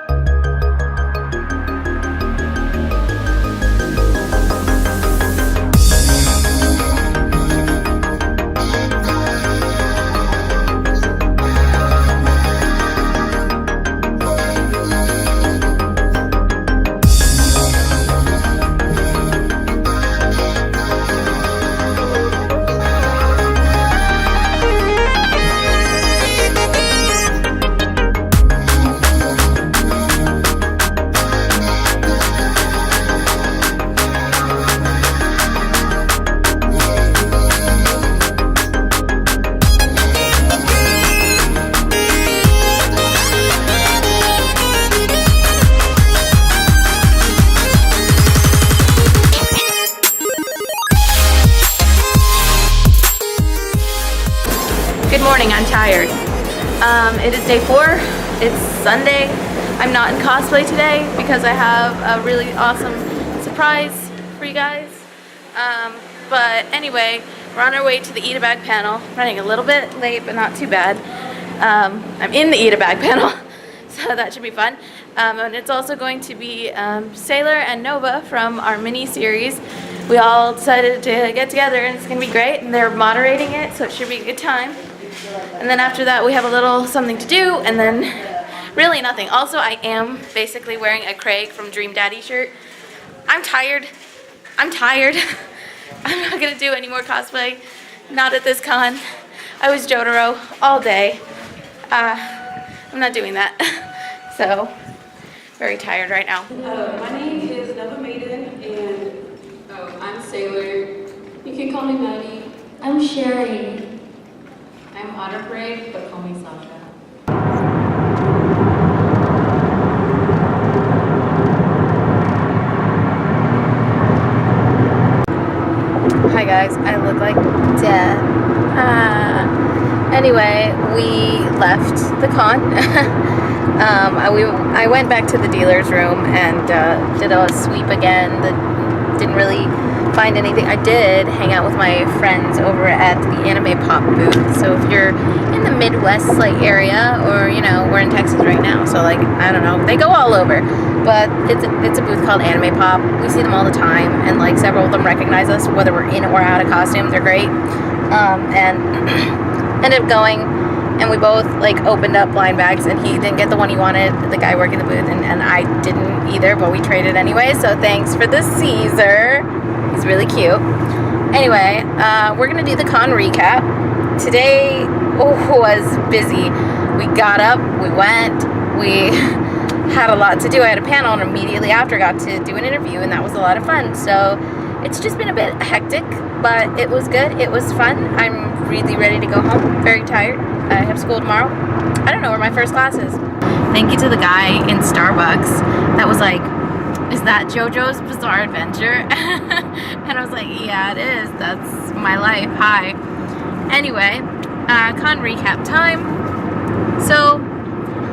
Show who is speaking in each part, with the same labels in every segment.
Speaker 1: Good morning, I'm tired. It is day 4, it's Sunday. I'm not in cosplay today because I have a really awesome surprise for you guys. But anyway, we're on our way to the Eat a Bag panel. Running a little bit late, but not too bad. I'm in the Eat a Bag panel, so that should be fun. And it's also going to be Sailor and Nova from our mini series. We all decided to get together and it's going to be great, and they're moderating it, so it should be a good time. And then after that we have a little something to do, and then really nothing. Also, I am basically wearing a Craig from Dream Daddy shirt. I'm tired. I'm not going to do any more cosplay. Not at this con. I was Jotaro all day. I'm not doing that. So, very tired right now.
Speaker 2: My name is Nova Maiden, and I'm Sailor. You can call me Maddie.
Speaker 3: I'm Sherry.
Speaker 2: I'm Otter Parade, but call me Sasha.
Speaker 1: Hi guys, I look like death. Anyway, we left the con. I went back to the dealer's room and did a sweep again. Didn't really find anything. I did hang out with my friends over at the Anime Pop booth. So if you're in the Midwest area, or you know, we're in Texas right now, so like I don't know, they go all over. But it's a booth called Anime Pop. We see them all the time, and like several of them recognize us whether we're in or out of costume. They're great. And ended up going, and we both like opened up blind bags, and he didn't get the one he wanted, the guy working the booth, and I didn't either, but we traded anyway. So thanks for the Caesar. He's really cute. Anyway, we're gonna do the con recap. Today was busy. We got up, we went, we had a lot to do. I had a panel, and immediately after got to do an interview, and that was a lot of fun. So it's just been a bit hectic, but it was good. It was fun. I'm really ready to go home. Very tired. I have school tomorrow. I don't know where my first class is. Thank you to the guy in Starbucks that was like, "Is that JoJo's Bizarre Adventure?" And I was like, "Yeah, it is. That's my life. Hi." Anyway, con recap time. So,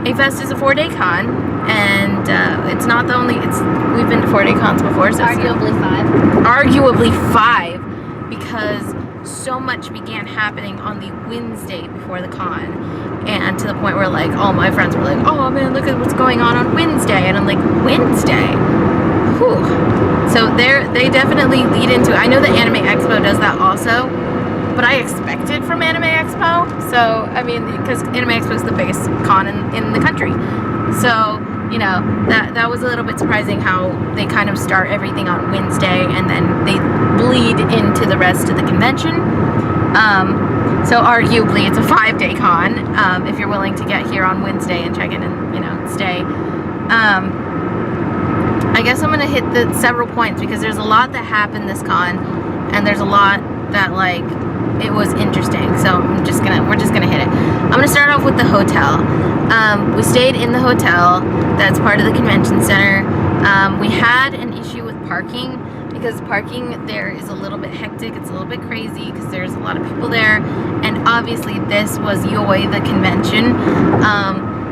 Speaker 1: Afest is a 4-day con, and it's not the only. We've been to 4-day cons before, so
Speaker 3: Arguably 5.
Speaker 1: Arguably 5, because so much began happening on the Wednesday before the con, and to the point where like all my friends were like, "Oh man, look at what's going on Wednesday," and I'm like, "Wednesday? Whew." So they definitely lead into. I know that Anime Expo does that also, but I expect it from Anime Expo. So I mean, because Anime Expo is the biggest con in the country, so you know that was a little bit surprising how they kind of start everything on Wednesday and then they bleed into the rest of the convention. So arguably it's a 5-day con if you're willing to get here on Wednesday and check in and stay. I guess I'm gonna hit the several points because there's a lot that happened this con, and there's a lot that like it was interesting. So we're just gonna hit it. I'm gonna start off with the hotel. We stayed in the hotel that's part of the convention center. We had an issue with parking because parking there is a little bit hectic. It's a little bit crazy because there's a lot of people there, and obviously this was Yoi, the convention.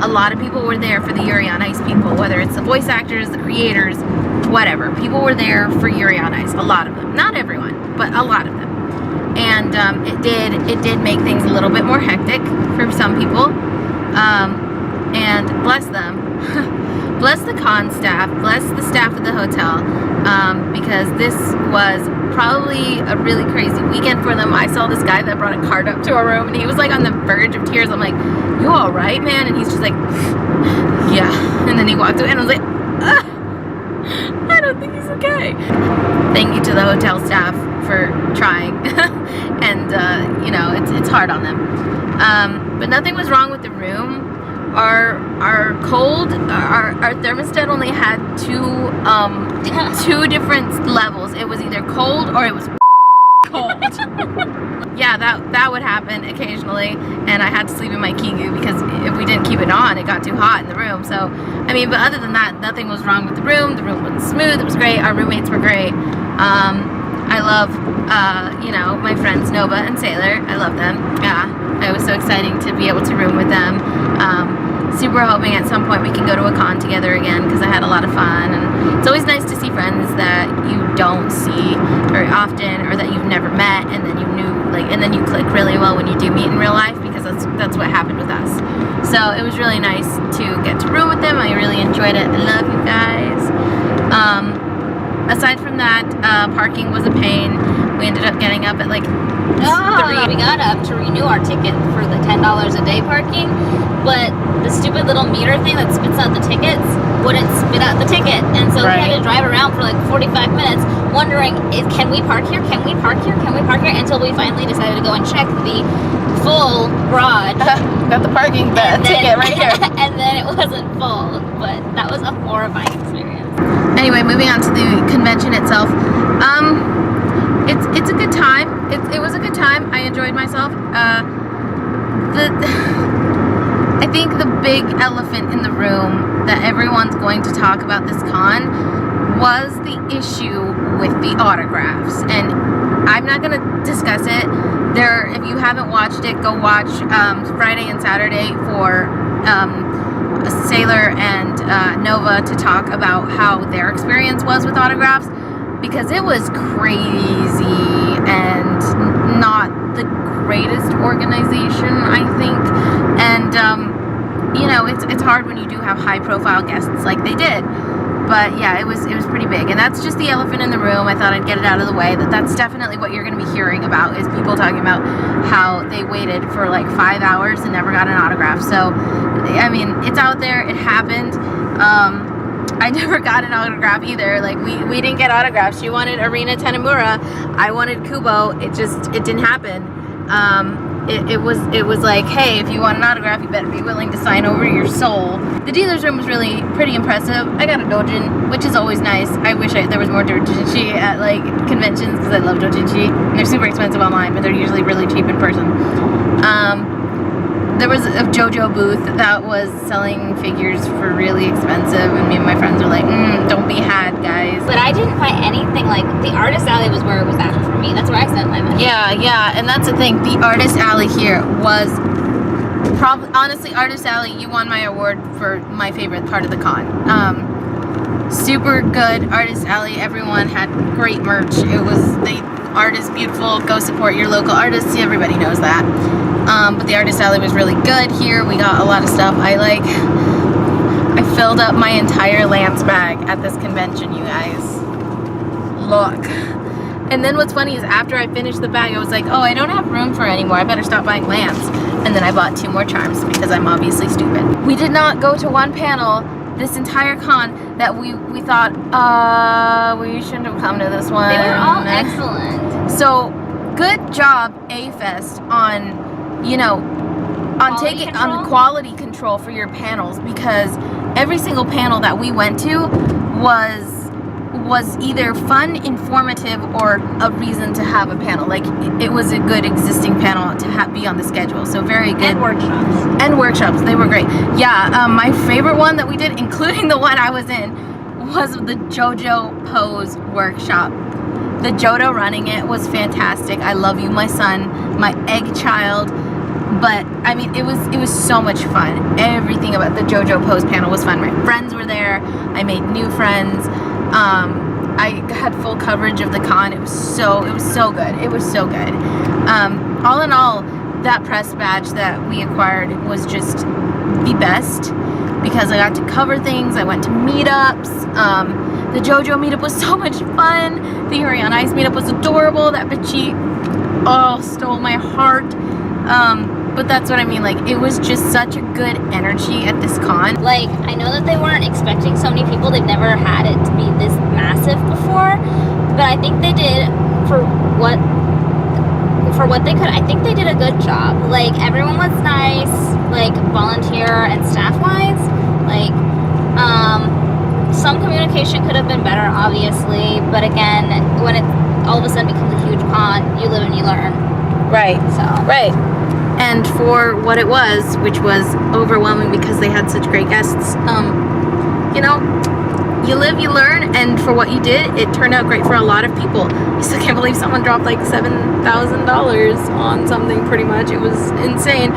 Speaker 1: A lot of people were there for the Yuri on Ice people, whether it's the voice actors, the creators, whatever. People were there for Yuri on Ice. A lot of them, not everyone, but a lot of them. And it did make things a little bit more hectic for some people, and bless them. bless the con staff, bless the staff at the hotel, because this was probably a really crazy weekend for them. I saw this guy that brought a cart up to our room, and he was like on the verge of tears. I'm like, "You all right, man?" And he's just like, "Yeah." And then he walked away, and I was like, I don't think he's okay. Thank you to the hotel staff for trying, and you know, it's hard on them. But nothing was wrong with the room. Our thermostat only had two different levels. It was either cold or it was cold. Yeah, that would happen occasionally, and I had to sleep in my Kigu because if we didn't keep it on, it got too hot in the room. So, I mean, but other than that, nothing was wrong with the room. The room was smooth. It was great. Our roommates were great. I love, you know, my friends Nova and Sailor. I love them. Yeah, it was so exciting to be able to room with them. Super hoping at some point we can go to a con together again because I had a lot of fun, and it's always nice to see friends that you don't see very often or that you've never met, and then you knew, like, and then you click really well when you do meet in real life, because that's what happened with us. So it was really nice to get to room with them. I really enjoyed it. I love you guys. Aside from that, parking was a pain. We ended up getting up at like 3.
Speaker 4: We got up to renew our ticket for the $10 a day parking, but the stupid little meter thing that spits out the tickets wouldn't spit out the ticket, and so we had to drive around for like 45 minutes wondering, can we park here? Can we park here? Can we park here? Until we finally decided to go and check the full garage.
Speaker 1: Got the parking ticket right here.
Speaker 4: And then it wasn't full, but that was a horrifying experience.
Speaker 1: Anyway, moving on to the convention itself. It's a good time. It was a good time. I enjoyed myself. I think the big elephant in the room that everyone's going to talk about this con was the issue with the autographs, and I'm not going to discuss it. If you haven't watched it, go watch Friday and Saturday for Sailor and Nova to talk about how their experience was with autographs, because it was crazy and not the greatest organization, I think. And you know, it's hard when you do have high profile guests like they did. But yeah, it was pretty big, and that's just the elephant in the room. I thought I'd get it out of the way. That's definitely what you're going to be hearing about, is people talking about how they waited for like 5 hours and never got an autograph. So, I mean, it's out there. It happened. I never got an autograph either. Like, we didn't get autographs. She wanted Arina Tanemura. I wanted Kubo. It didn't happen. It was like, hey, if you want an autograph, you better be willing to sign over your soul. The dealer's room was really pretty impressive. I got a dojin, which is always nice. I wish there was more dojinshi at like conventions, because I love dojinshi. They're super expensive online, but they're usually really cheap in person. There was a JoJo booth that was selling figures for really expensive, and me and my friends were like, don't be had, guys.
Speaker 4: But I didn't find anything like the Artist Alley was where it was at for me. That's where I spent my money.
Speaker 1: Yeah, and that's the thing. The Artist Alley here was probably, honestly, Artist Alley, you won my award for my favorite part of the con. Super good Artist Alley. Everyone had great merch. The art is beautiful. Go support your local artists. Everybody knows that. But the Artist Alley was really good here. We got a lot of stuff. I filled up my entire Lance bag at this convention, you guys. Look. And then what's funny is after I finished the bag, I was like, oh, I don't have room for it anymore. I better stop buying Lance. And then I bought 2 more charms because I'm obviously stupid. We did not go to one panel this entire con that we thought, we shouldn't have come to this one.
Speaker 4: They were all excellent.
Speaker 1: So, good job, Afest, on, you know, on quality control for your panels, because every single panel that we went to was either fun, informative, or a reason to have a panel. Like, it was a good existing panel to be on the schedule. So very good. And workshops. They were great. Yeah, my favorite one that we did, including the one I was in, was the JoJo pose workshop. The Jodo running it was fantastic. I love you, my son, my egg child. But I mean, it was so much fun. Everything about the JoJo pose panel was fun. My friends were there. I made new friends. I had full coverage of the con. It was so good. It was so good. All in all, that press badge that we acquired was just the best. because I got to cover things. I went to meetups. The JoJo meetup was so much fun. The Yuri on Ice meetup was adorable. That bitchy, stole my heart. But that's what I mean, like, it was just such a good energy at this con.
Speaker 4: Like, I know that they weren't expecting so many people. They've never had it to be this massive before, but I think they did for what they could. I think they did a good job. Like, everyone was nice, like, volunteer and staff-wise. Like, some communication could have been better, obviously, but again, when it all of a sudden becomes a huge con, you live and you learn.
Speaker 1: Right.
Speaker 4: So.
Speaker 1: Right. And for what it was, which was overwhelming because they had such great guests, you know, you live, you learn, and for what you did, it turned out great for a lot of people. I still can't believe someone dropped like $7,000 on something pretty much. It was insane.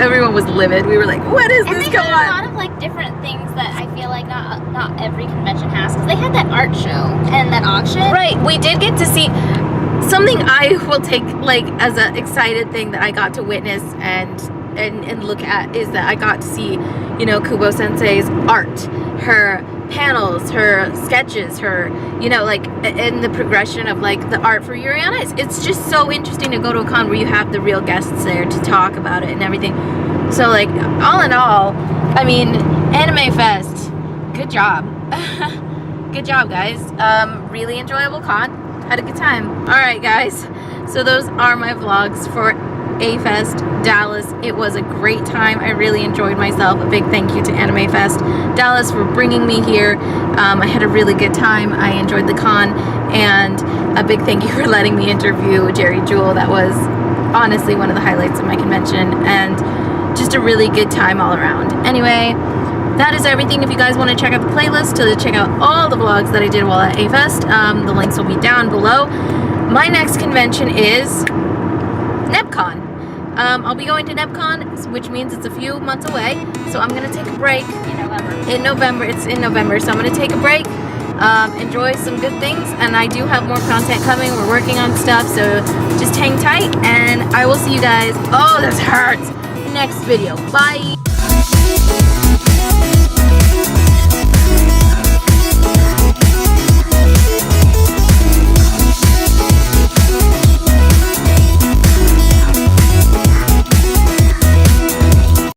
Speaker 1: Everyone was livid. We were like, what is this going on?
Speaker 4: And they had a lot of like different things that I feel like not every convention has, because they had that art show and that auction.
Speaker 1: Right, we did get to see something I will take like as an excited thing that I got to witness and look at, is that I got to see, you know, Kubo Sensei's art, her panels, her sketches, her, you know, like, in the progression of like the art for Yuri on Ice. It's just so interesting to go to a con where you have the real guests there to talk about it and everything. So like, all in all, I mean, Anime Fest, good job. Good job, guys. Really enjoyable con. Had a good time. Alright, guys. So those are my vlogs for Afest Dallas. It was a great time. I really enjoyed myself. A big thank you to Anime Fest Dallas for bringing me here. I had a really good time. I enjoyed the con, and a big thank you for letting me interview Jerry Jewell. That was honestly one of the highlights of my convention, and just a really good time all around. Anyway, that is everything. If you guys want to check out the playlist to check out all the vlogs that I did while at Afest, the links will be down below. My next convention is NebKon. I'll be going to NebKon, which means it's a few months away, so I'm gonna take a break. In November. It's in November, so I'm gonna take a break, enjoy some good things, and I do have more content coming. We're working on stuff, so just hang tight, and I will see you guys, oh, this hurts, next video. Bye.